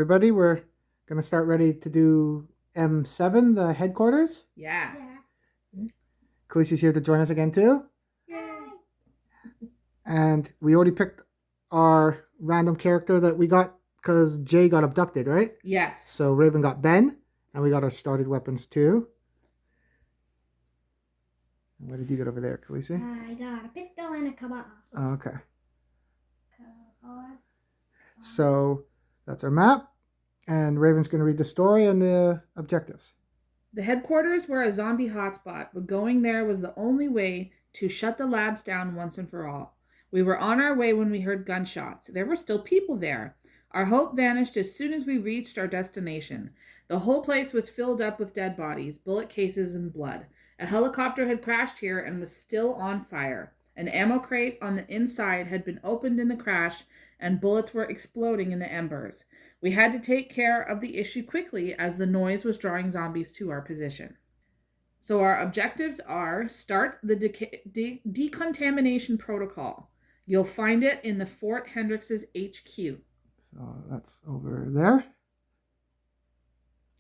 everybody. We're going to start ready to do M7, the headquarters. Yeah. Khaleesi's here to join us again too. Yay. And we already picked our random character that we got because Jay got abducted, right? Yes. So Raven got Ben, and we got our started weapons too. What did you get over there, Khaleesi? I got a pistol and a kabah. Oh, okay. So that's our map. And Raven's going to read the story and the objectives. The headquarters were a zombie hotspot, but going there was the only way to shut the labs down once and for all. We were on our way when we heard gunshots. There were still people there. Our hope vanished as soon as we reached our destination. The whole place was filled up with dead bodies, bullet cases, and blood. A helicopter had crashed here and was still on fire. An ammo crate on the inside had been opened in the crash, and bullets were exploding in the embers. We had to take care of the issue quickly as the noise was drawing zombies to our position. So our objectives are: start the decontamination protocol. You'll find it in the Fort Hendrix's HQ. So that's over there.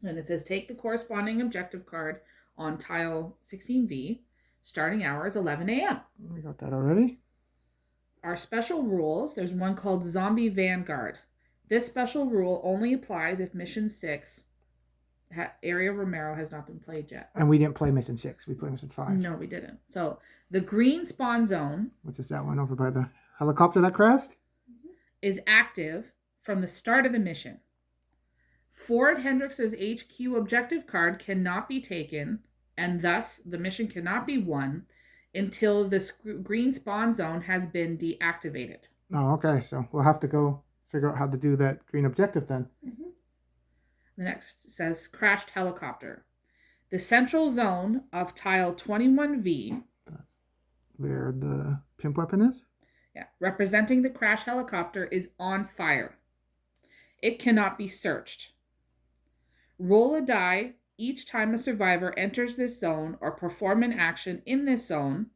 And it says take the corresponding objective card on tile 16V. Starting hours 11 a.m. We got that already. Our special rules, there's one called Zombie Vanguard. This special rule only applies if Mission 6, Area Romero, has not been played yet. And we didn't play Mission 6. We played Mission 5. No, we didn't. So the green spawn zone, Which is that one over by the helicopter that crashed? is active from the start of the mission. Fort Hendrix's HQ objective card cannot be taken, and thus the mission cannot be won until this green spawn zone has been deactivated. Oh, okay. So we'll have to go figure out how to do that green objective then. Mm-hmm. The next says crashed helicopter. The central zone of tile 21V, That's where the pimp weapon is. representing the crash helicopter, is on fire. It cannot be searched. Roll a die each time a survivor enters this zone or perform an action in this zone.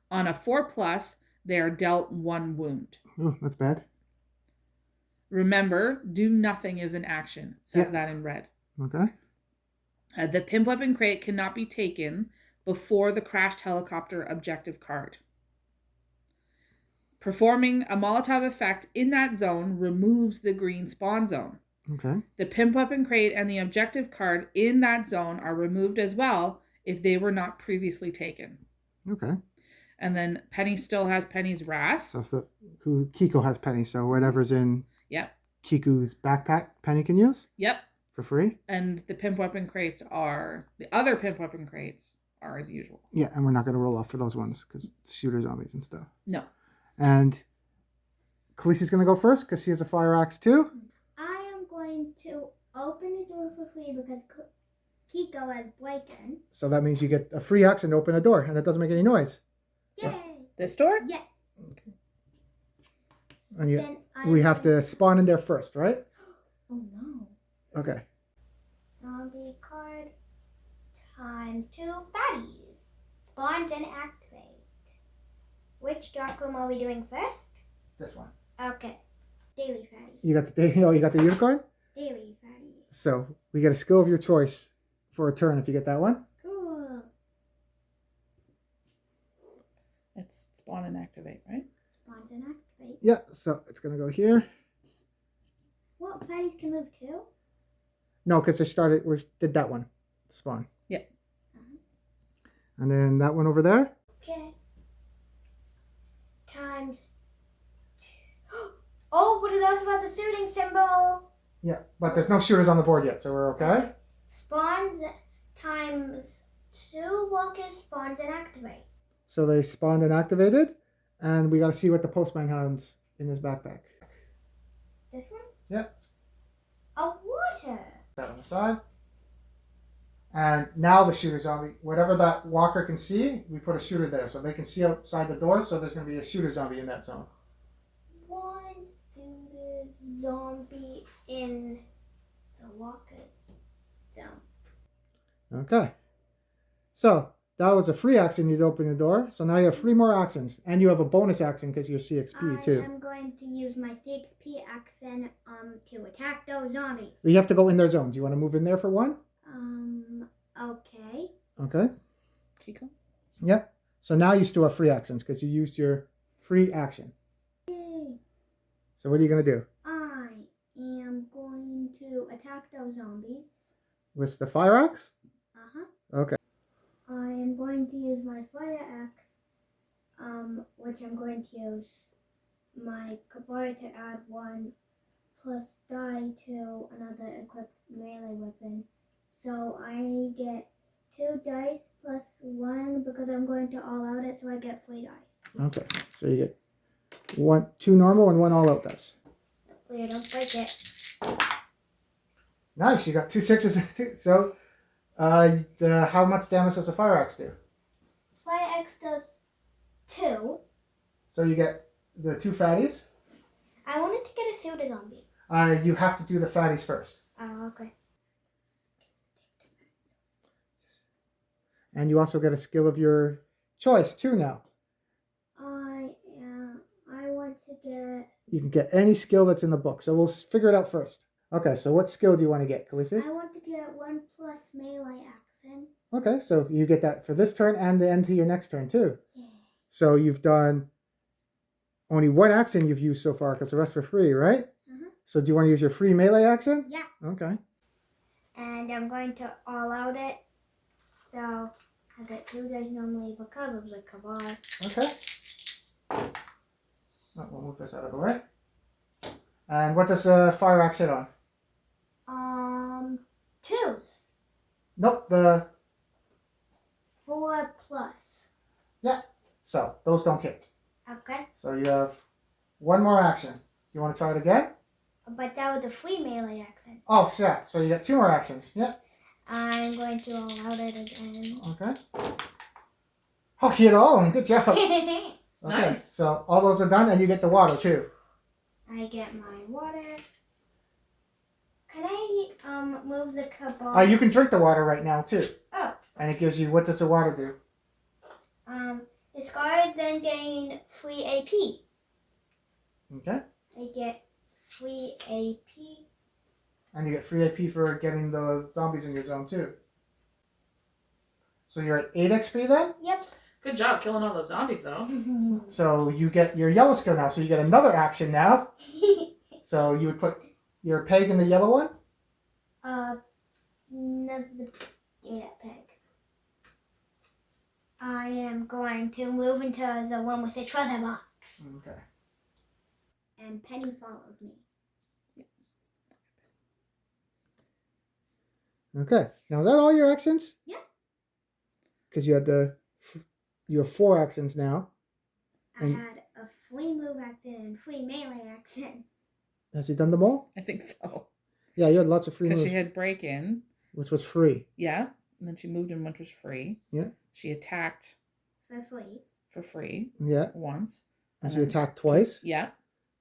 On a 4+, they are dealt 1 wound. Ooh, that's bad. Remember, do nothing is an action. It says that in red. Okay. The pimp weapon crate cannot be taken before the crashed helicopter objective card. Performing a Molotov effect in that zone removes the green spawn zone. Okay. The pimp weapon crate and the objective card in that zone are removed as well if they were not previously taken. Okay. And then Penny still has Penny's Wrath. So who Kiko has Penny, so whatever's in Yep. Kiku's backpack, Penny can use Yep. for free. And the pimp weapon crates are, the other pimp weapon crates are as usual. Yeah, and we're not going to roll off for those ones because shooter zombies and stuff. No. And Khaleesi's going to go first because she has a fire axe too. I am going to open the door for free because Kiko has broken. So that means you get a free axe and open a door, and it doesn't make any noise. Yay! This door? Yes. And you, Then we have to spawn in there first, right? Oh no. Okay. Zombie card times 2 baddies. Spawns and activate. Which dark room are we doing first? This one. Okay. Daily fatty. You got the unicorn? Daily fatty. So we get a skill of your choice for a turn if you get that one. Cool. It's spawn and activate, right? Spawns and activate. Yeah, so it's going to go here. What fatties can move too? No, because we did that one. Spawn. Yeah. And then that one over there. Okay. Times 2. Oh, but it also has a shooting symbol. Yeah, but there's no shooters on the board yet, so we're okay. Spawns times 2 walkers, spawns and activate. So they spawned and activated, and we got to see what the postman has in his backpack. This one? Yeah. A water. That on the side. And now the shooter zombie, whatever that walker can see, we put a shooter there. So they can see outside the door, so there's going to be a shooter zombie in that zone. One suited zombie in the walker's zone. Okay. So that was a free action. You'd open the door. So now you have 3 more actions. And you have a bonus action because you're CXP too. I am going to use my CXP action to attack those zombies. You have to go in their zone. Do you want to move in there for one? Okay. Okay. Chico? Yep. So now you still have free actions because you used your free action. Yay. So what are you going to do? I am going to attack those zombies. With the fire axe? Uh-huh. Okay. I am going to use my fire axe, which I'm going to use my kabar to add 1 plus die to another equipped melee weapon. So I get 2 dice plus 1 because I'm going to all out it, so I get 3 dice. Okay. So you get 2 normal and 1 all out dice. Hopefully I don't break it. Nice. You got 2 6s. So how much damage does a fire axe do? Fire axe does 2. So you get the 2 fatties. I wanted to get a pseudo zombie. You have to do the fatties first. Oh, okay. And you also get a skill of your choice too now. I want to get... You can get any skill that's in the book. So we'll figure it out first. Okay, so what skill do you want to get, Khaleesi? I want to get 1 plus melee action. Okay, so you get that for this turn and the end to your next turn too. Yeah. So you've done only 1 action you've used so far because the rest for free, right? Uh-huh. So do you want to use your free melee action? Yeah. Okay. And I'm going to all out it. So I get 2 dice normally because of the kabar. Okay. Oh, we'll move this out of the way. And what does fire axe hit on? 2s. Nope, the... 4 plus. Yeah, so those don't hit. Okay. So you have 1 more action. Do you want to try it again? But that was a free melee action. Oh, yeah, so you get 2 more actions. Yeah. I'm going to all out it again. Okay. Oh, you hit all of them. Good job. Okay, Nice. so all those are done and you get the water too. I get my water. Can I move the kabar? You can drink the water right now too. Oh. And it gives you, what does the water do? Discard, then gain free AP. Okay. I get free AP. And you get free AP for getting the zombies in your zone too. So you're at 8 XP then? Yep. Good job killing all those zombies, though. So you get your yellow skill now. So you get another action now. So you would put your peg in the yellow one? Give me that peg. I am going to move into the one with the treasure box. Okay. And Penny follows me. Okay. Now is that all your actions? Yeah. Because you have 4 actions now. I had a free move action and free melee action. Has he done them all? I think so. Yeah, you had lots of free Because moves, she had break in. which was free. Yeah. And then she moved in, which was free. Yeah. She attacked For free. for free Yeah. once. And she then attacked twice. Yeah.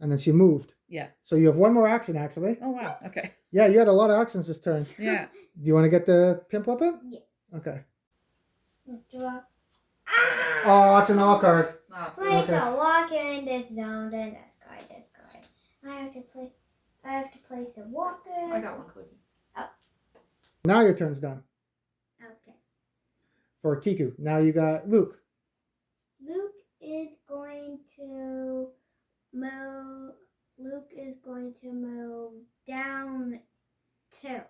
And then she moved. Yeah. So you have 1 more action, actually. Oh, wow. Okay. Yeah, you had a lot of actions this turn. Yeah. Do you want to get the pimp weapon? Yes. Okay. Let's draw. Oh, it's an all card. Oh. Place Okay. a walker in this zone, then discard. I have to place the walker. I got one, Khaleesi. Now your turn's done. Okay. For Kiku. Now you got Luke. Luke is going to move down 2.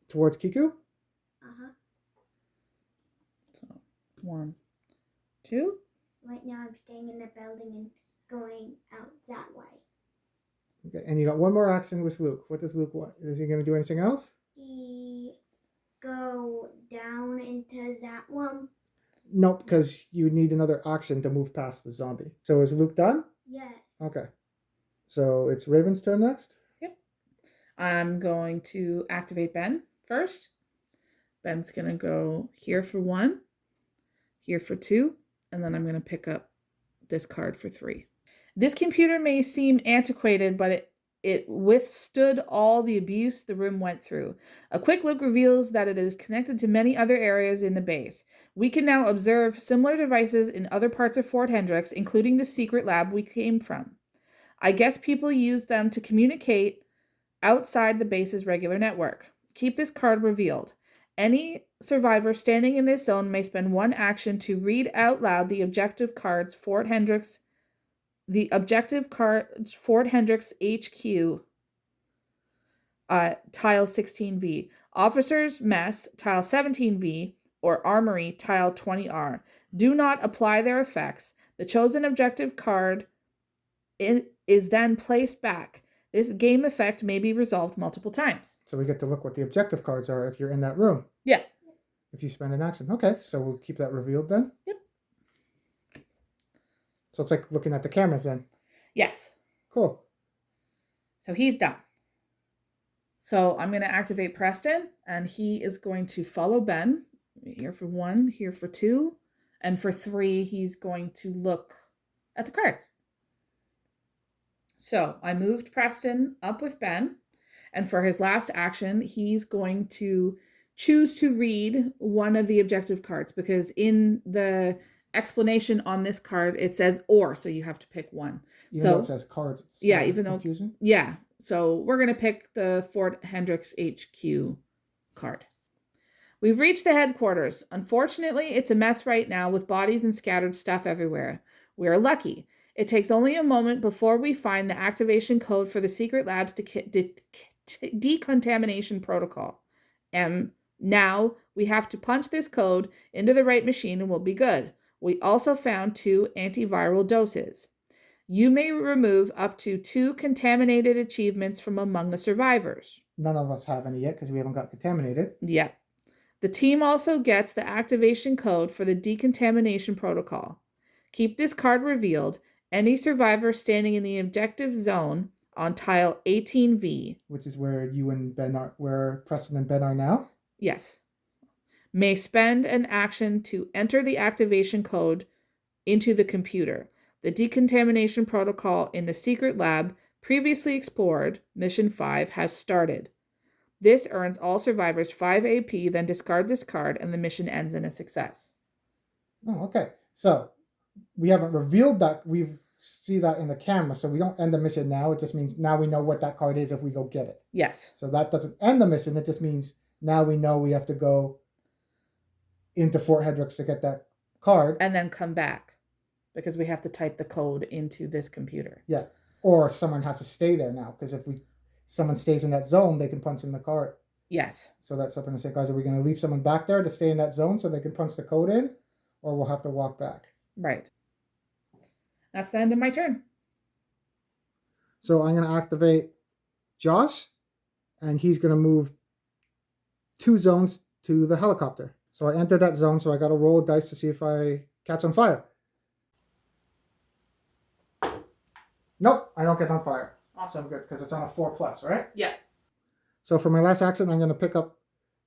Towards Kiku? Uh-huh. So, 1, 2. Right now I'm staying in the building and going out that way. Okay, and you got 1 more action with Luke. What does Luke want? Is he going to do anything else? He go down into that one. Nope, because you need another action to move past the zombie. So is Luke done? Yes. Okay. So it's Raven's turn next? Yep. I'm going to activate Ben first. Ben's going to go here for 1, here for 2, and then I'm going to pick up this card for 3. This computer may seem antiquated, but it withstood all the abuse the room went through. A quick look reveals that it is connected to many other areas in the base. We can now observe similar devices in other parts of Fort Hendrix, including the secret lab we came from. I guess people use them to communicate outside the base's regular network. Keep this card revealed. Any survivor standing in this zone may spend one action to read out loud the objective cards Fort Hendrix HQ, tile 16V, Officers Mess, tile 17V, or Armory, tile 20R. Do not apply their effects. The chosen objective card is then placed back. This game effect may be resolved multiple times. So we get to look what the objective cards are if you're in that room. Yeah. If you spend an action. Okay, so we'll keep that revealed then? Yep. So it's like looking at the cameras then. Yes. Cool. So he's done. So I'm going to activate Preston, and he is going to follow Ben. Here for 1, here for 2, and for 3, he's going to look at the cards. So I moved Preston up with Ben, and for his last action, he's going to choose to read one of the objective cards, because in the explanation on this card, it says or, so you have to pick one. Even though it says cards. Yeah, even though confusing. Yeah. So we're going to pick the Fort Hendrix HQ card. We've reached the headquarters. Unfortunately, it's a mess right now with bodies and scattered stuff everywhere. We are lucky. It takes only a moment before we find the activation code for the secret lab's decontamination protocol. Now we have to punch this code into the right machine and we'll be good. We also found 2 antiviral doses. You may remove up to 2 contaminated achievements from among the survivors. None of us have any yet because we haven't got contaminated. Yep. The team also gets the activation code for the decontamination protocol. Keep this card revealed. Any survivor standing in the objective zone on tile 18V, which is where you and Ben are, where Preston and Ben are now? Yes. May spend an action to enter the activation code into the computer. The decontamination protocol in the secret lab previously explored, Mission 5, has started. This earns all survivors 5 AP, then discard this card, and the mission ends in a success. Oh, okay. So we haven't revealed that. We see that in the camera, so we don't end the mission now. It just means now we know what that card is if we go get it. Yes. So that doesn't end the mission. It just means now we know we have to go into Fort Hendrix to get that card. And then come back, because we have to type the code into this computer. Yeah. Or someone has to stay there now, because if someone stays in that zone, they can punch in the card. Yes. So that's something to say, guys, are we going to leave someone back there to stay in that zone so they can punch the code in? Or we'll have to walk back? Right. That's the end of my turn. So I'm going to activate Josh, and he's going to move 2 zones to the helicopter. So I enter that zone, so I got to roll a dice to see if I catch on fire. Nope, I don't get on fire. Awesome, good, because it's on a 4+, right? Yeah. So for my last action, I'm going to pick up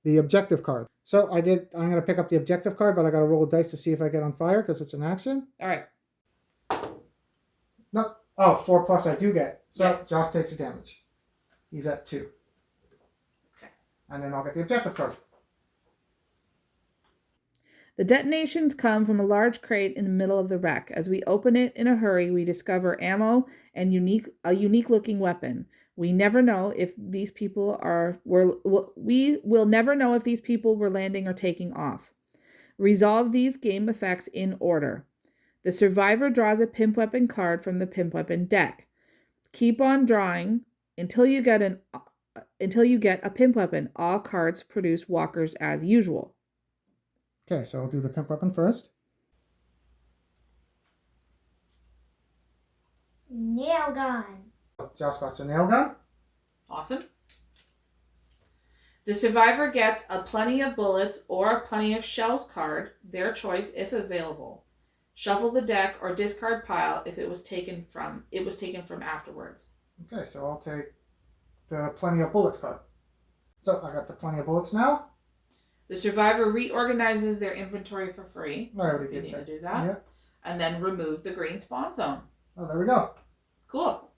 the objective card. So I'm going to pick up the objective card, but I got to roll a dice to see if I get on fire, because it's an action. All right. Nope. Oh, 4+ I do get. So Yeah. Josh takes the damage. He's at 2. Okay. And then I'll get the objective card. The detonations come from a large crate in the middle of the wreck. As we open it in a hurry, we discover ammo and a unique-looking weapon. We never know if these people we will never know if these people were landing or taking off. Resolve these game effects in order. The survivor draws a pimp weapon card from the pimp weapon deck. Keep on drawing until you get a pimp weapon. All cards produce walkers as usual. Okay, so I'll do the pimp weapon first. Nail gun. Josh got a nail gun. Awesome. The survivor gets a plenty of bullets or a plenty of shells card, their choice if available. Shuffle the deck or discard pile if it was taken from afterwards. Okay, so I'll take the plenty of bullets card. So I got the plenty of bullets now. The survivor reorganizes their inventory for free. I already If you did need that. to do that. Yeah. And then remove the green spawn zone. Oh, there we go. Cool.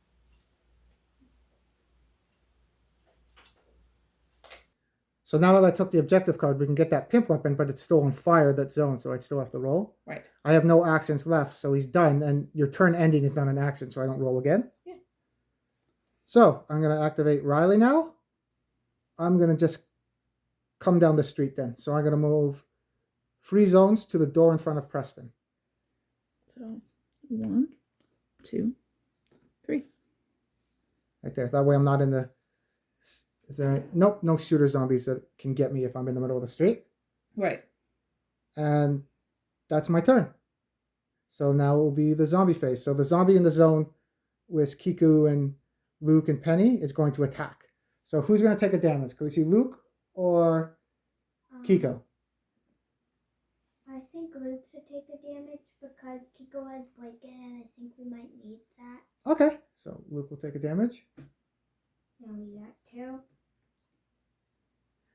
So now that I took the objective card, we can get that pimp weapon, but it's still on fire, that zone, so I'd still have to roll. Right. I have no actions left, so he's done, and your turn ending is not an action, so I don't roll again. Yeah. So I'm going to activate Riley now. I'm going to just come down the street then. So I'm going to move 3 zones to the door in front of Preston. So 1, 2, 3. Right there. That way I'm not in the... Is there... Nope, no shooter zombies that can get me if I'm in the middle of the street. Right. And that's my turn. So now it will be the zombie phase. So the zombie in the zone with Kiku and Luke and Penny is going to attack. So who's going to take a damage? Can we see Luke or Kiko? I think Luke should take the damage because Kiko has blanket and I think we might need that. Okay, so Luke will take a damage. Now we got 2.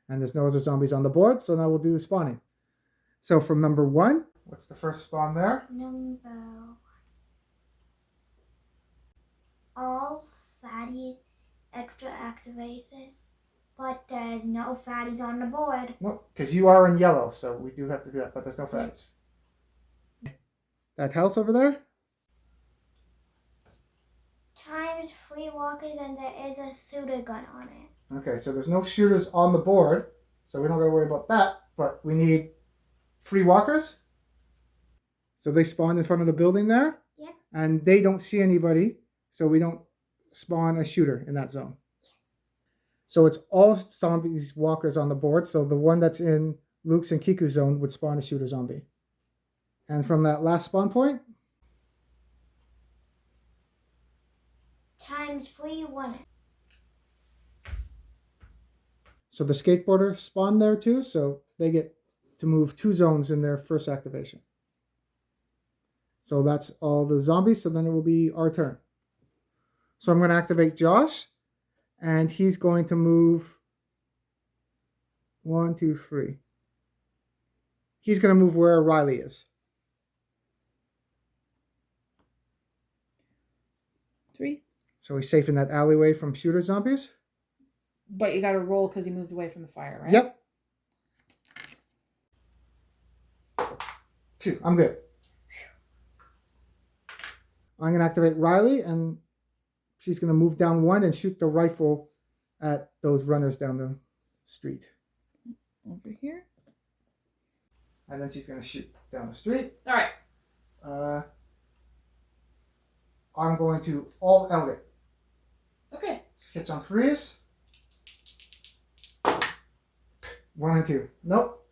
And there's no other zombies on the board, so now we'll do spawning. So from number 1, what's the first spawn there? Number 1. All fatties extra activated, but there's no fatties on the board. Nope, because you are in yellow, so we do have to do that, but there's no fatties. That house over there? Times 3 walkers and there is a shooter gun on it. Okay, so there's no shooters on the board, so we don't got to worry about that, but we need 3 walkers. So they spawn in front of the building there? Yep. And they don't see anybody, so we don't spawn a shooter in that zone. Yes. So it's all zombies walkers on the board, so the one that's in Luke's and Kiku's zone would spawn a shooter zombie. And from that last spawn point? Times 3 won it. So the skateboarder spawned there too, so they get to move 2 zones in their first activation. So that's all the zombies, so then it will be our turn. So I'm going to activate Josh, and he's going to move 1, 2, 3. He's going to move where Riley is. 3. So he's safe in that alleyway from shooter zombies. But you got to roll because he moved away from the fire, right? Yep. 2. I'm good. I'm going to activate Riley, and she's going to move down 1 and shoot the rifle at those runners down the street. Over here. And then she's going to shoot down the street. All right. I'm going to all out it. Okay. Hits on 3s. 1 and 2. Nope.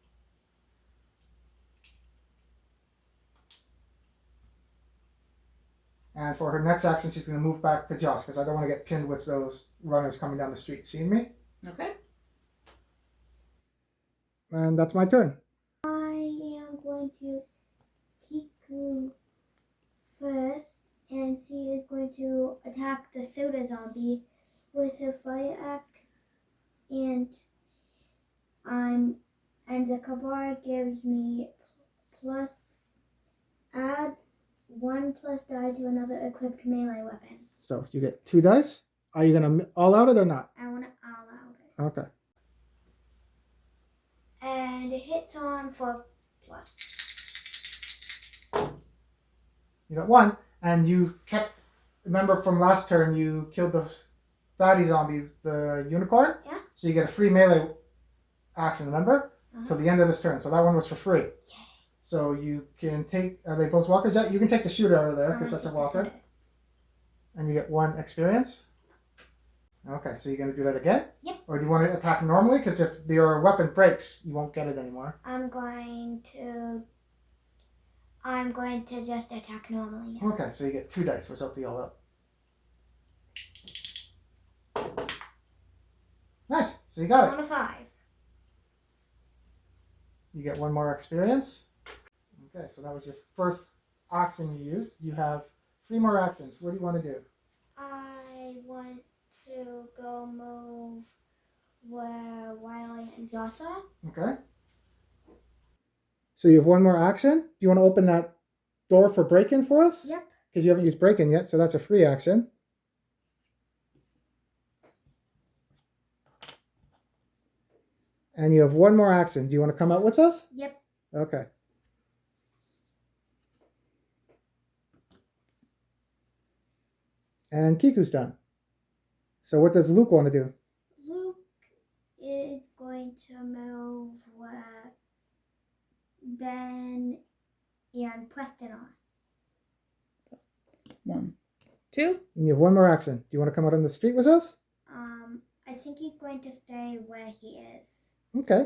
And for her next action, she's going to move back to Josh because I don't want to get pinned with those runners coming down the street seeing me. Okay. And that's my turn. I am going to Kiku first, and she is going to attack the soda zombie with her fire axe, and the Kabar gives me add 1 plus die to another equipped melee weapon. So you get 2 dice. Are you going to all out it or not? I want to all out it. Okay. And it hits on 4 plus. You got 1. And you kept, remember from last turn, you killed the fatty zombie, the unicorn? Yeah. So you get a free melee action, remember? Till the end of this turn. So that one was for free. Yay. So you can take, are they both walkers? Yeah, you can take the shooter out of there because that's a walker. And you get 1 experience. Okay, so you're going to do that again? Yep. Or do you want to attack normally? Because if your weapon breaks, you won't get it anymore. I'm going to just attack normally. Okay, so you get 2 dice without the all out. Nice. So you got it. On a 5. You get 1 more experience. Okay, so that was your first action you used. You have 3 more actions. What do you want to do? I want to go move where Wiley and Joss are. Okay. So you have 1 more action. Do you want to open that door for break-in for us? Yep. Because you haven't used break-in yet, so that's a free action. And you have one more action. Do you want to come out with us? Yep. Okay. And Kiku's done. So what does Luke want to do? Luke is going to move Ben and Preston on. 1, 2. And you have one more action. Do you want to come out on the street with us? I think he's going to stay where he is. Okay.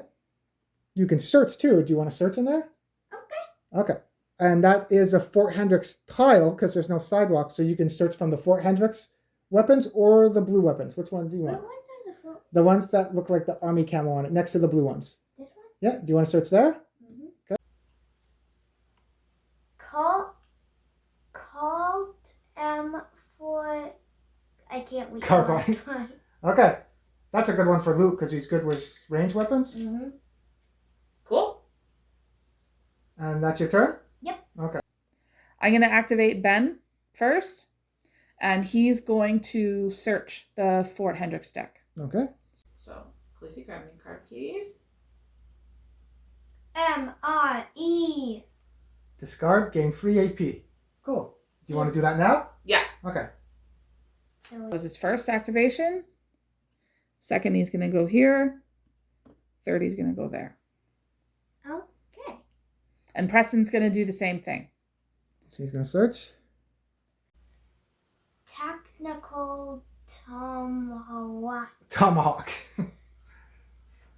You can search too. Do you want to search in there? Okay. Okay. And that is a Fort Hendrix tile because there's no sidewalk. So you can search from the Fort Hendrix weapons or the blue weapons. Which one do you want? What ones are the four? The ones that look like the army camo on it, next to the blue ones. This one? Yeah. Do you want to search there? Mm-hmm. Okay. Called for I can't read. Carbine. Okay. That's a good one for Luke because he's good with range weapons. Mm-hmm. Cool. And that's your turn? Yep. Okay. I'm going to activate Ben first, and he's going to search the Fort Hendrix deck. Okay. So, Khaleesi, grab me a card, please. MRE. Discard, gain free AP. Cool. Do you want to do that now? Yeah. Okay. That was his first activation. Second, he's going to go here. Third, he's going to go there. Okay. And Preston's going to do the same thing. So he's going to search. Technical Tomahawk. Tomahawk.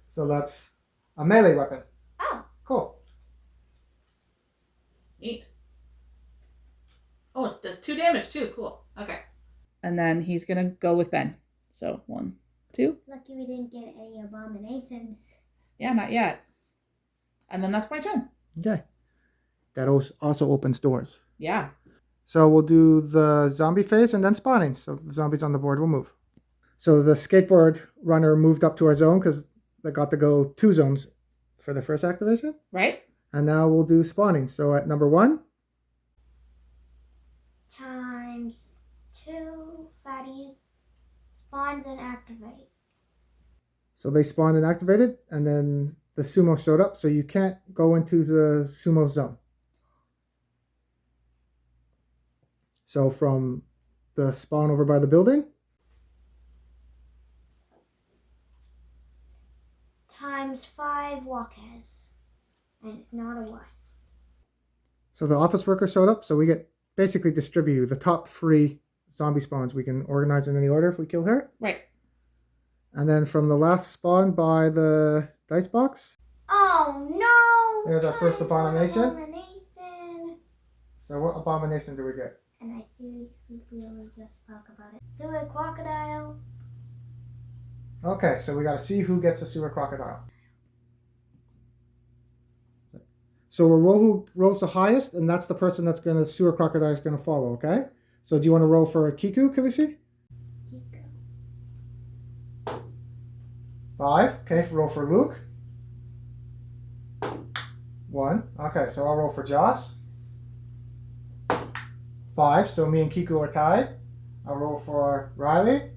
So that's a melee weapon. Oh. Cool. Neat. Oh, it does 2 damage too. Cool. Okay. And then he's going to go with Ben. So 1, 2. Lucky we didn't get any abominations. Yeah, not yet. And then that's my turn. Okay. That also opens doors. Yeah. So we'll do the zombie phase and then spawning. So the zombies on the board will move. So the skateboard runner moved up to our zone because they got to go 2 zones for the first activation. Right? And now we'll do spawning. So at number 1. Times 2 fatties. Spawns and activate. So they spawned and activated, and then the sumo showed up, so you can't go into the sumo zone. So from the spawn over by the building. Times 5 walkers. And it's not a wuss. So the office worker showed up, so we get basically distributed. The top 3 zombie spawns we can organize in any order if we kill her. Right. And then from the last spawn by the dice box. Oh no! There's our first abomination. Abomination. So what abomination do we get? And I think we will just talk about it. Sewer crocodile. Okay, so we got to see who gets a sewer crocodile. So we'll roll who rolls the highest, and that's the person that's going to sewer crocodile is going to follow, okay? So do you want to roll for Kiku, Khaleesi? Kiko. 5. Okay, roll for Luke. 1. Okay, so I'll roll for Joss. 5. So me and Kiku are tied. I'll roll for Riley.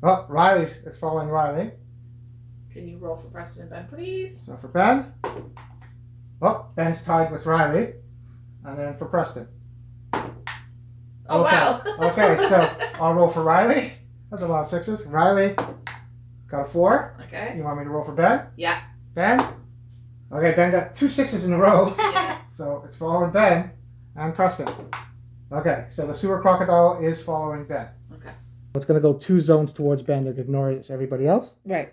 Oh, it's following Riley. Can you roll for Preston and Ben, please? So for Ben. Oh, Ben's tied with Riley. And then for Preston. Oh, okay. wow. Okay, so I'll roll for Riley. That's a lot of 6s. Riley got a 4. Okay. You want me to roll for Ben? Yeah. Ben? Okay, Ben got 2 6s in a row. Yeah. So it's following Ben and Preston. Okay, so the sewer crocodile is following Ben. Okay. It's going to go 2 zones towards Ben to ignore everybody else. Right.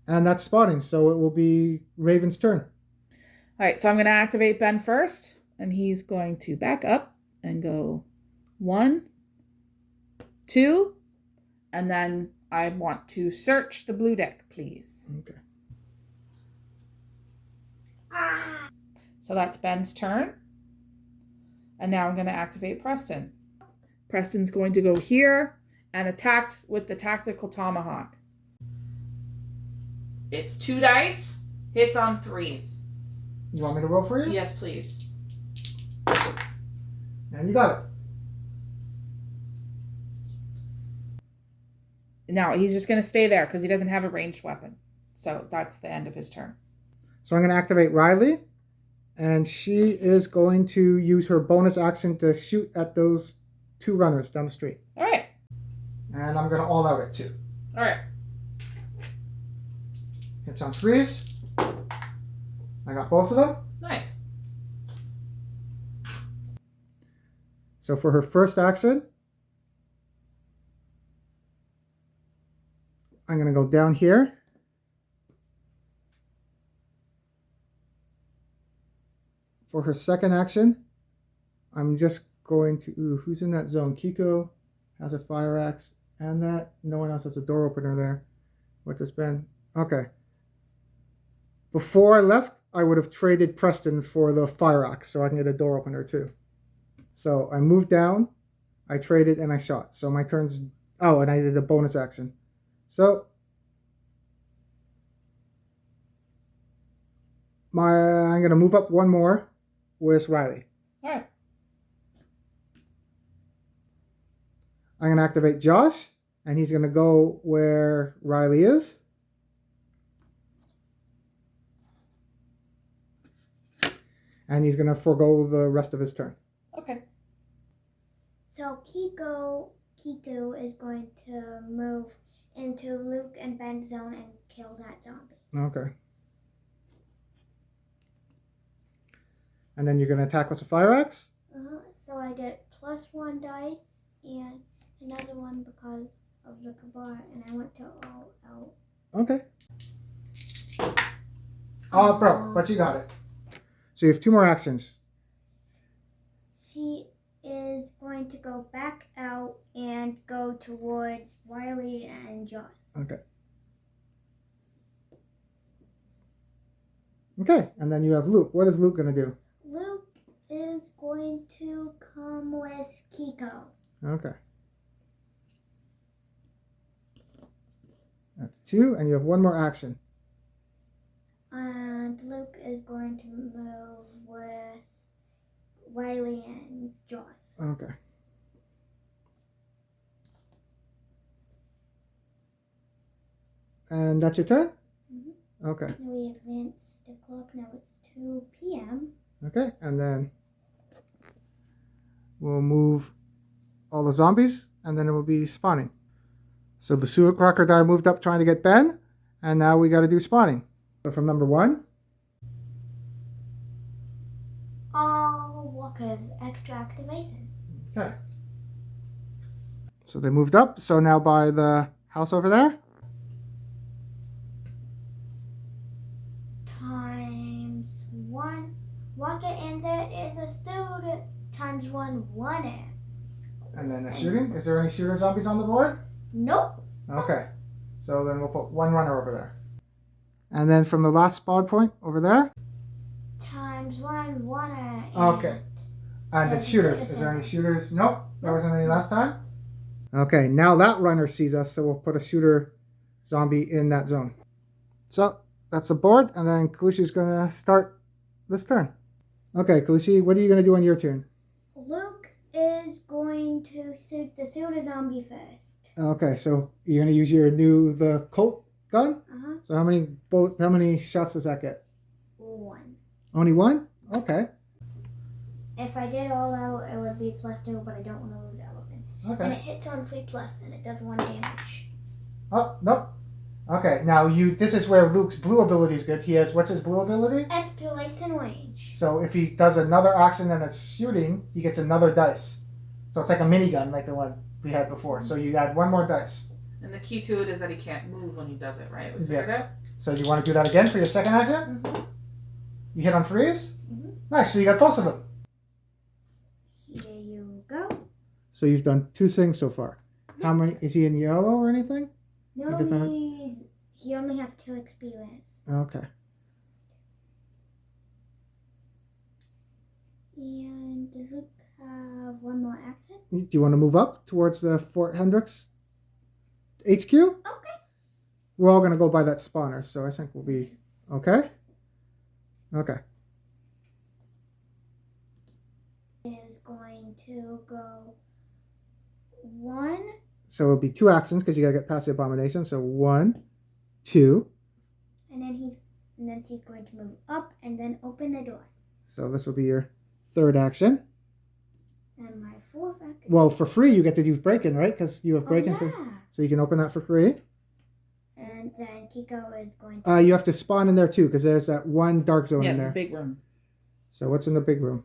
And that's spawning, so it will be Raven's turn. All right, so I'm going to activate Ben first, and he's going to back up and go 1, 2, and then I want to search the blue deck, please. Okay. Ah! So that's Ben's turn. And now I'm going to activate Preston. Preston's going to go here and attack with the tactical tomahawk. It's 2 dice, hits on 3s. You want me to roll for you? Yes, please. And you got it. No, he's just going to stay there because he doesn't have a ranged weapon. So that's the end of his turn. So I'm going to activate Riley, and she is going to use her bonus action to shoot at those 2 runners down the street. All right. And I'm going to all out it too. All right. Hits on freeze. I got both of them. Nice. So for her first action, I'm going to go down here. For her second action, I'm just going to... Ooh, who's in that zone? Kiko has a fire axe and that. No one else has a door opener there. What does Ben? Okay. Before I left, I would have traded Preston for the fire axe so I can get a door opener too. So I moved down, I traded, and I shot. So my turn's... Oh, and I did a bonus action. So I'm going to move up one more. Where's Riley? All right. I'm going to activate Josh, and he's going to go where Riley is. And he's going to forego the rest of his turn. Okay. So Kiko is going to move into Luke and Ben's zone and kill that zombie. Okay. And then you're going to attack with a fire axe? So I get +1 dice and another one because of the kabar, and I went to all out. Okay. Oh, bro, but you got it. So you have 2 more actions. She is going to go back out and go towards Riley and Josh. Okay. Okay, and then you have Luke. What is Luke going to do? Luke is going to come with Kiko. Okay. That's 2, and you have 1 more action. And Luke is going to move with Riley and Josh. Okay. And that's your turn? Mm-hmm. Okay. Now we advance the clock. Now it's 2 p.m. Okay, and then we'll move all the zombies, and then it will be spawning. So the sewer crocodile moved up trying to get Ben, and now we got to do spawning. So from number 1. All walkers extra activation. Okay. So they moved up, so now by the house over there. ×1. Rocket answer is a suit ×1 1. And then the shooting. Is there any shooter zombies on the board? Nope. Okay. So then we'll put 1 runner over there. And then from the last spawn point over there. ×1 1. Okay. And the shooters. Is there any shooters? Nope. There wasn't any last time. Okay. Now that runner sees us, so we'll put a shooter zombie in that zone. So that's the board, and then Kalishi's going to start this turn. Okay, Kalishi, what are you going to do on your turn? Luke is going to shoot the suit zombie first. Okay, so you're going to use the Colt gun? Uh-huh. So how many shots does that get? 1. Only 1? Okay. If I did all out, it would be +2, but I don't want to lose elephant. And Okay. it hits on 3+, and it does 1 damage. Oh, nope. Okay, now this is where Luke's blue ability is good. He has, what's his blue ability? Escalation range. So if he does another action and it's shooting, he gets another dice. So it's like a minigun, like the one we had before. So you add 1 more dice. And the key to it is that he can't move when he does it, right? We Yeah. figured out? So you want to do that again for your second action? Mm-hmm. You hit on freeze? Mm-hmm. Nice, so you got both of them. Here you go. So you've done 2 things so far. How many? Is he in yellow or anything? No, does not- he only has 2 experience. Okay. And does Luke have 1 more action? Do you want to move up towards the Fort Hendrix HQ? Okay. We're all going to go by that spawner, so I think we'll be okay. Okay. Is going to go 1. So it'll be 2 actions because you gotta get past the abomination. So 1, 2. And then she's going to move up and then open the door. So this will be your 3rd action. And my 4th action. Well, for free you get to use break-in, right? Because you have break-in yeah. so you can open that for free. And then Kiko is going to... You have to spawn in there too because there's that one dark zone in there. Yeah, the big room. So what's in the big room?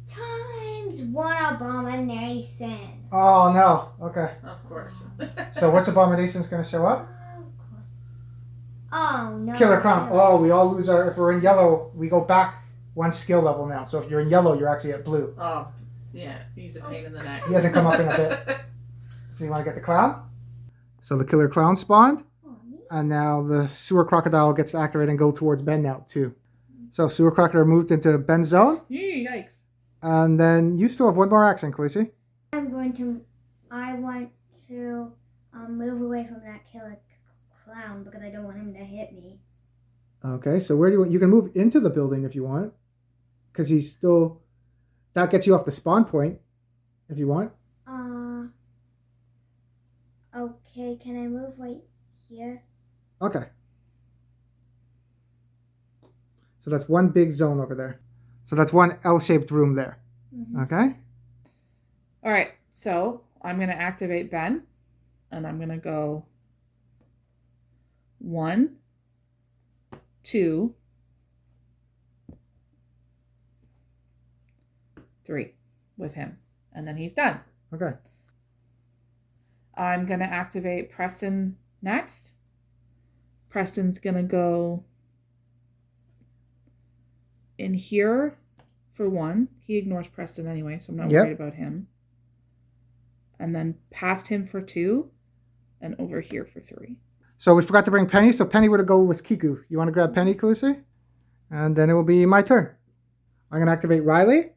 Times 1 abomination. Oh no. Okay. Of course. So which abomination's gonna show up? Of course. Oh no. Killer Clown. Oh, we all lose our... If we're in yellow, we go back 1 skill level now. So if you're in yellow, you're actually at blue. Oh, yeah. He's a pain in the neck. He hasn't come up in a bit. So you want to get the clown? So the Killer Clown spawned. Oh, me? And now the Sewer Crocodile gets to activate and go towards Ben now too. So Sewer Crocodile moved into Ben's zone. Yikes. And then you still have 1 more action, Khaleesi. I want to move away from that killer clown because I don't want him to hit me. Okay, so where do you can move into the building if you want. Because he's still... That gets you off the spawn point if you want. Okay, can I move right here? Okay. So that's 1 big zone over there. So that's 1 L-shaped room there. Mm-hmm. Okay? All right. So I'm going to activate Ben. And I'm going to go 1, 2, 3 with him. And then he's done. Okay. I'm going to activate Preston next. Preston's going to go in here for 1. He ignores Preston anyway, so I'm not worried about him. And then past him for 2 and over here for 3. So we forgot to bring Penny, so Penny would go with Kiku. You want to grab Penny, Khaleesi? And then it will be my turn. I'm going to activate Riley,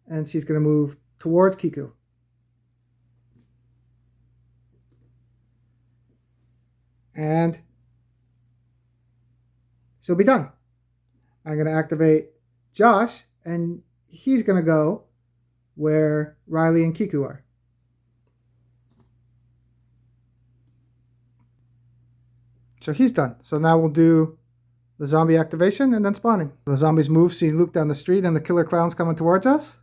and she's going to move towards Kiku. And she'll be done. I'm going to activate Josh, and he's going to go where Riley and Kiku are. So he's done. So now we'll do the zombie activation and then spawning. The zombies move, see Luke down the street, and the killer clown's coming towards us.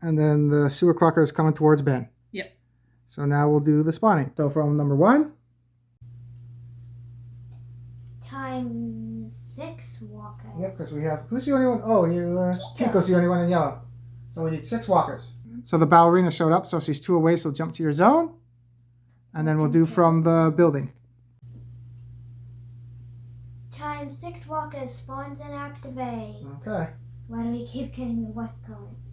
And then the sewer crocker is coming towards Ben. Yep. So now we'll do the spawning. So from number 1. Times 6 walkers. Yep, because we have... Who's the only one? Oh, Kiko's the only one in yellow. So we need 6 walkers. So the ballerina showed up, so if she's 2 away, she'll jump to your zone. And then we'll do from the building. Times 6 walkers, spawns and activate. Okay. Why do we keep getting the what codes?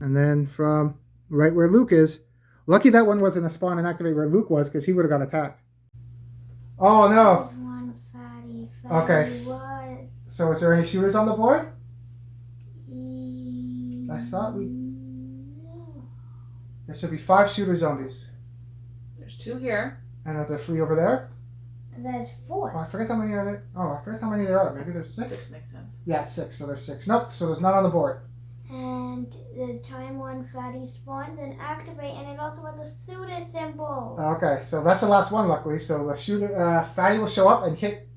And then from right where Luke is. Lucky that one wasn't a spawn and activate where Luke was, because he would have got attacked. Oh no. There's one fatty Okay. was. So is there any shooters on the board? I I thought there should be 5 shooter zombies. There's 2 here. And are there 3 over there? There's Oh, 4. I forget how many are there. Oh, I forget how many there are. Maybe there's 6. 6 makes sense. Yeah, 6. So there's 6. Nope. So there's none on the board. And there's time 1 fatty spawns and activate, and it also has a pseudo symbol. Okay, so that's the last one, luckily. So the shooter, Fatty will show up and hit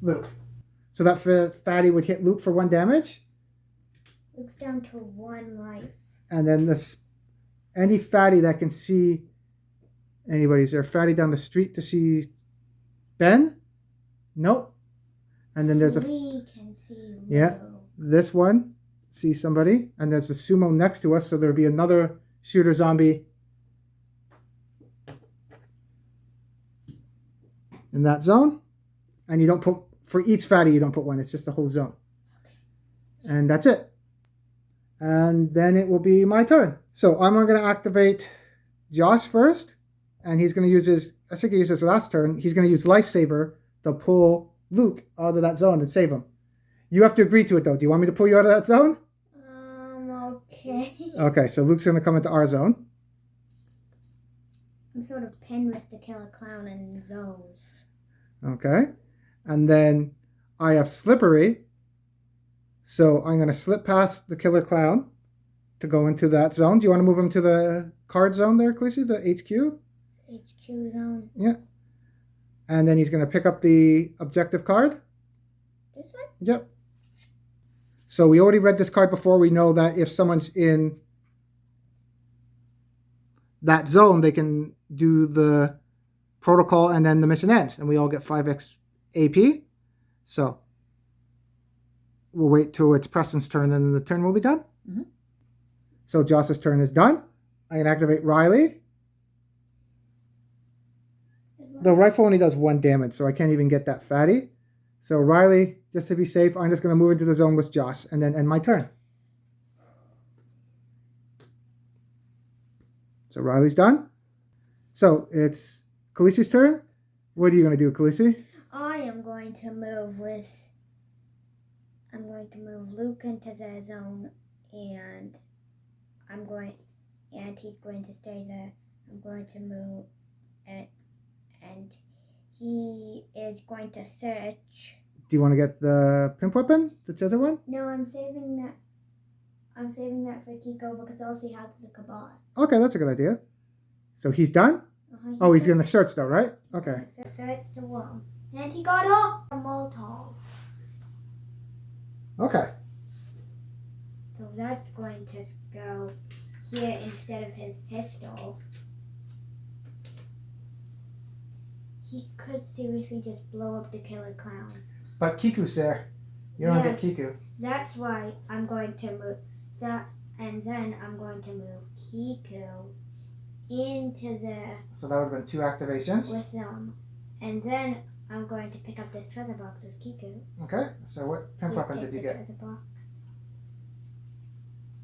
Luke. So that Fatty would hit Luke for 1 damage. Luke's down to 1 life. And then any Fatty that can see anybody. Is there a Fatty down the street to see Ben? Nope. And then there's We can see. Yeah. This one. See somebody, and there's the sumo next to us, so there'll be another shooter zombie in that zone. And you don't put, for each fatty, you don't put 1, it's just the whole zone. And that's it. And then it will be my turn. So I'm going to activate Josh first, and he's going to use I think he used his last turn, he's going to use Lifesaver to pull Luke out of that zone and save him. You have to agree to it, though. Do you want me to pull you out of that zone? Okay. Okay, so Luke's going to come into our zone. I'm sort of pinned with the killer clown and those. Okay. And then I have Slippery. So I'm going to slip past the killer clown to go into that zone. Do you want to move him to the card zone there, Khaleesi, the HQ? HQ zone. Yeah. And then he's going to pick up the objective card. This one? Yep. So we already read this card before. We know that if someone's in that zone, they can do the protocol and then the mission ends. And we all get 5x AP. So we'll wait till it's Preston's turn and then the turn will be done. Mm-hmm. So Joss's turn is done. I can activate Riley. The rifle only does 1 damage, so I can't even get that fatty. So Riley, just to be safe, I'm just going to move into the zone with Joss and then end my turn. So Riley's done. So it's Khaleesi's turn. What are you going to do, Khaleesi? I am going to move Luke into the zone, and he's going to stay there. I'm going to move and he is going to search. Do you want to get the pimp weapon, the other one? No, I'm saving that. I'm saving that for Kiko because also he has the Cabal. Okay, that's a good idea. So he's done? He's going to search though, right? Okay. Search the wall. And he got off a Molotov. Okay. So that's going to go here instead of his pistol. He could seriously just blow up the killer clown. But Kiku's there. You don't get Kiku. That's why I'm going to move that, and then I'm going to move Kiku into there. So that would have been 2 activations. With them. And then I'm going to pick up this treasure box with Kiku. Okay, so what pimp weapon did you get? Treasure box.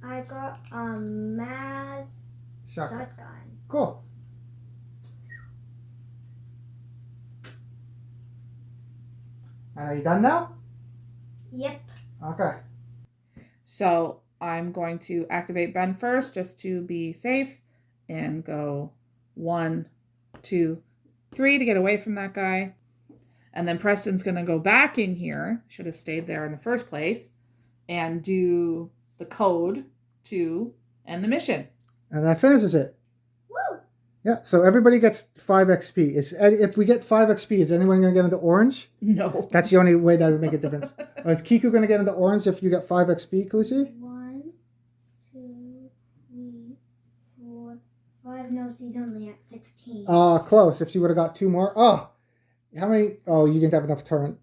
I got a mass shotgun. Cool. And are you done now? Yep. Okay. So I'm going to activate Ben first just to be safe and go 1, 2, 3 to get away from that guy. And then Preston's going to go back in here. Should have stayed there in the first place. And do the code to end the mission. And that finishes it. Woo! Yeah, so everybody gets 5 XP. If we get 5 XP, is anyone going to get into orange? No. That's the only way that would make a difference. Is Kiku going to get into orange if you get 5 XP, Khaleesi? 1, 2, 3, 4, 5. No, she's only at 16. Close. If she would have got 2 more. How many? Oh, you didn't have enough turn.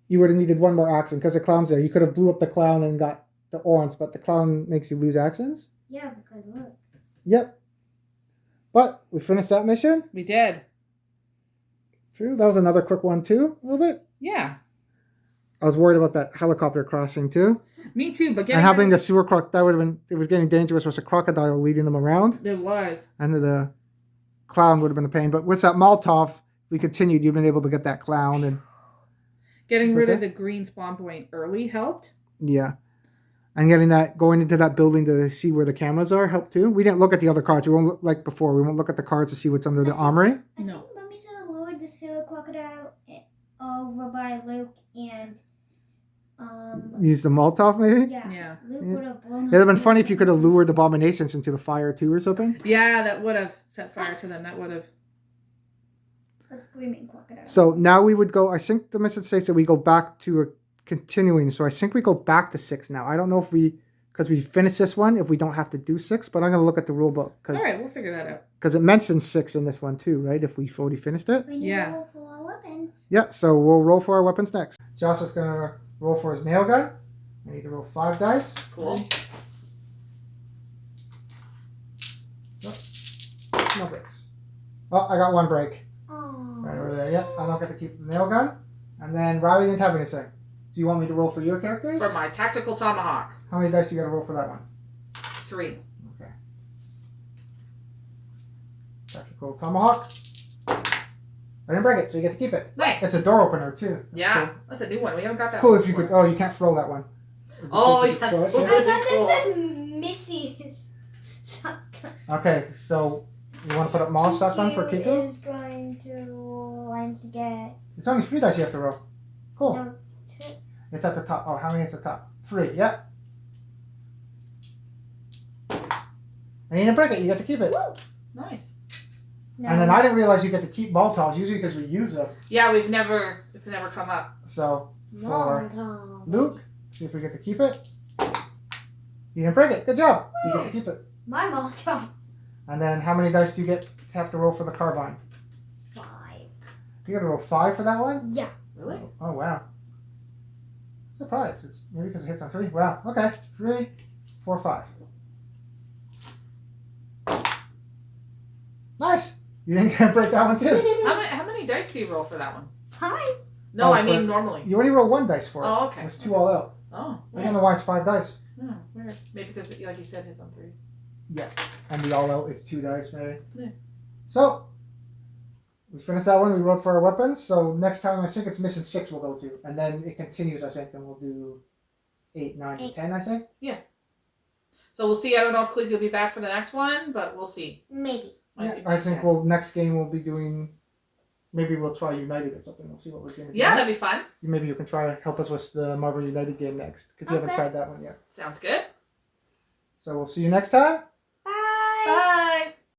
You would have needed 1 more action because the clown's there. You could have blew up the clown and got the orange, but the clown makes you lose actions. Yeah, because look. Yep. But we finished that mission. We did. True. That was another quick one too, a little bit. Yeah. I was worried about that helicopter crashing too. Me too, but and having the sewer that would have been, it was getting dangerous with a crocodile leading them around. It was. And the clown would have been a pain. But with that Molotov, we continued. You've been able to get that clown. And getting rid of the green spawn point early helped. Yeah. And going into that building to see where the cameras are helped too. We didn't look at the other cards. We won't look like before. We won't look at the cards to see what's under the armory. I think Mummy should have lured the sewer crocodile over by Luke and use the Molotov maybe? Yeah. Luke would have blown It'd have been funny if you could have lured Abominations into the fire too or something. Yeah, that would have set fire to them. That would have. A screaming crocodile. So now we would go, I think the mission states that we go back to a continuing. So I think we go back to 6 now. I don't know if because we finished this one, if we don't have to do 6, but I'm going to look at the rule book. All right, we'll figure that out. Because it mentions 6 in this one too, right? If we've already finished it. We need to roll for our weapons. Yeah, so we'll roll for our weapons next. Josh is going to roll for his nail gun. I need to roll 5 dice. Cool. So, no breaks. Oh, I got 1 break. Oh. Right over there. Yeah, I don't get to keep the nail gun. And then Riley didn't have anything. So you want me to roll for your characters? For my tactical tomahawk. How many dice do you got to roll for that one? 3. Okay. Tactical tomahawk. I didn't break it, so you get to keep it. Nice. It's a door opener too. That's cool. That's a new one. We haven't got It's that. cool one if you before. could. Oh, you can't throw that one. Oh, you yeah. throw it, I That'd thought be cool. this said Missy's shotgun. Okay, so you want to put up Maul's shotgun for Kiko? Is going to get. It's only 3 dice you have to roll. Cool. No, 2. It's at the top. Oh, how many is the top? 3. Yep. And you didn't break it. You get to keep it. Woo! Nice. No. And then I didn't realize you get to keep Molotovs usually because we use them. Yeah, it's never come up. So for Molotov. Luke, see if we get to keep it. You didn't break it. Good job. You get to keep it. My Molotov. And then how many dice do you have to roll for the carbine? 5. You got to roll 5 for that one? Yeah. Really? Oh, wow. Surprise. It's maybe because it hits on 3. Wow. Okay. 3, 4, 5. Nice. You didn't get to break that one too. How many dice do you roll for that one? 5. No, Oh, I mean normally. You only roll 1 dice for it. Oh, okay. It's 2 all out. Oh, I weird. don't know why it's 5 dice. Oh, weird. Maybe because, like you said, hits on 3s. Yeah. And the all out is 2 dice, maybe. Yeah. So, we finished that one. We rolled for our weapons. So, next time I think it's missing 6 we'll go to. And then it continues, I think. And we'll do 8, 9, and 10, I think. So we'll see. I don't know if Khaleesi will be back for the next one, but we'll see. Maybe. Yeah, I think next game we'll be doing. Maybe we'll try United or something. We'll see what we're doing. Yeah, that'd be fun. Maybe you can try to help us with the Marvel United game next because you haven't Okay. tried that one yet. Sounds good. So we'll see you next time. Bye. Bye.